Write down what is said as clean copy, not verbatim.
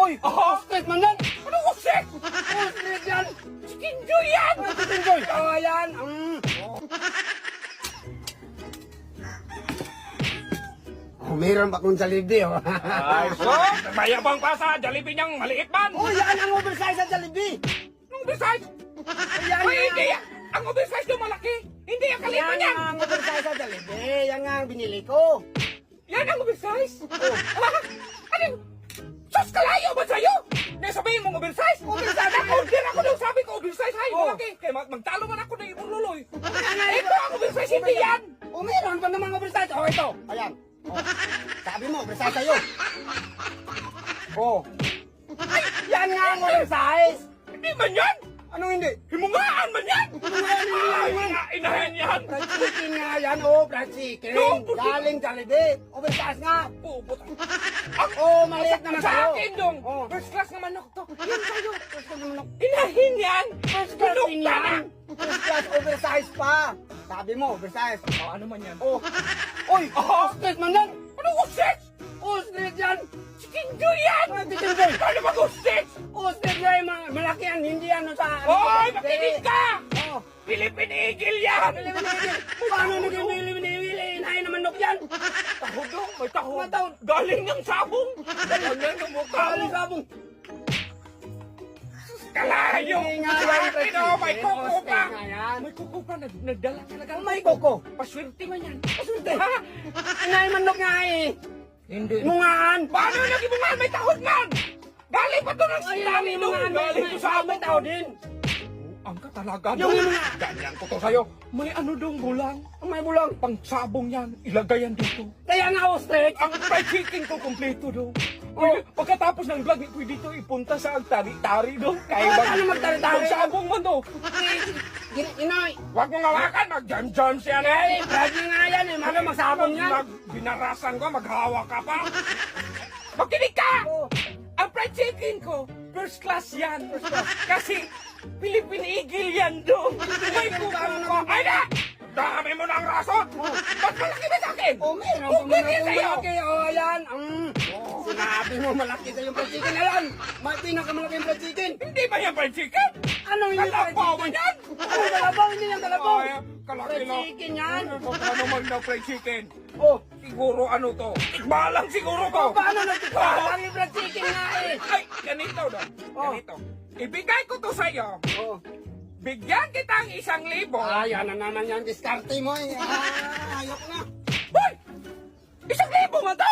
Oy! Ostrich man yan! Anong ostrich? Ostrich yan! Chicken joy yan! Ay, Chicken Joy! Oh, yan! Oh, meron pa kong Jollibee, oh. Ay, so, mayabang pa sa Jollibee niyang maliit man. Oh, yan ang oversize sa Jollibee! Anong oversize? Yan Uy, hindi yan. Ang oversize yung malaki. Hindi ang kalipan Yan yan. ang oversize sa Jollibee. Yan nga ang binili ko. Yan ang oversize? Oh. Ano? Sus, kalayo ba sa'yo? Sabihin mong oversize? Oversize ako. Order ako nung sabi ko oversize. Hay, Oh. malaki. Kaya magtalo man ako ng ibang luloy. Ano? Ito ang oversize, hindi yan. Oh, meron pa namang oversize. Oh, ito. Ayan. Oh. Sabi mo, oversize sa'yo. Oh. Ay, yan nga ang oversize. Hindi man yan. Anong hindi? Himungaan man yan. Ay, inahin yan. Fried chicken nga yan, oh, fried chicken. No. Galing Jollibee. Oversize nga. Puput. Oh, maliit naman Sa sa'yo. akin dong. Oh. First class na manok to. Yan sa'yo. First class naman ako. Inahin yan. First class Manok din ka yan. na. First class oversize pa. Sabi mo, oversize. Oh, ano man yan? Oh. Oy, ostrich man yan. Anong ostrich? Ostrich yan. Chicken joy yan. Ay, Chicken Joy. Paano mag-ostrich? Ostrich yan, malaki yan. Hindi yan sa... Hoy, makinig ka! Oh. Philippine Eagle yan! Paano naging Willy? Inahin naman nok yan. Tahod dong, may tahod. Matahod. Galing ng sabong. Galing ng mukha mo. Galing sabong. Kalayo. Hindi nga Sa yan, akin, oh, may kuko pa. Ostrich nga yan. May kuko pa, nagdala talaga. May koko. Paswerte man yan. Paswerte. Ha? Inahin man nok nga eh. Hindi. Mungaan. Paano naging bungal? May tahod man! Galing pa to ng Ay, dami yung nung mga galing to sa may tao din. Ang ka talaga Yung dong. mga- Ganyan ko to sa'yo. May ano dong bulang. May bulang. Pang sabong yan. Ilagay yan dito. Kaya nga ostrich. Ang fried chicken ko kompleto dong. Oh. Pagkatapos ng vlog, pwede to ipunta sa tari-tari dong. Kaya Ah, ano magtari-tari? Pang sabong man to. Inoy. Huwag mong hawakan, mag-jam-jams yan eh. Eh, brad na nga yan eh. Malo magsabong yan. Binarasan ko, maghawa ka pa. Makinig ka! Oh. Ang fried chicken ko, first class yan. Kasi Philippine Eagle yan doon. May kuko ko. Ay na! Dami mo ng rason. Ba't malaki ba sa akin? Oh, meron Oh, pa pwede mga sa'yo. malaki. Oh, ayan. Sinabi mo malaki sa yung fried chicken na yan. May pinakamalaki yung fried chicken. Hindi ba yan fried chicken? Anong hindi fried Kalabaw ba chicken? yan? Ano kalabaw? Hindi yan kalabaw. Ay, kalaki Fried lang. chicken yan. Ano man daw fried chicken? Oh, Siguro ano to? Tikbalang siguro to. paano nagtitwala yung fried chicken nga eh? Ay, ganito daw. Oh. Ganito. Ibigay ko to sa'yo. Oh. Bigyan kitang 1,000. Yan na naman yan. Diskarte mo eh. Ayok na. Hoy! 1,000 nga to!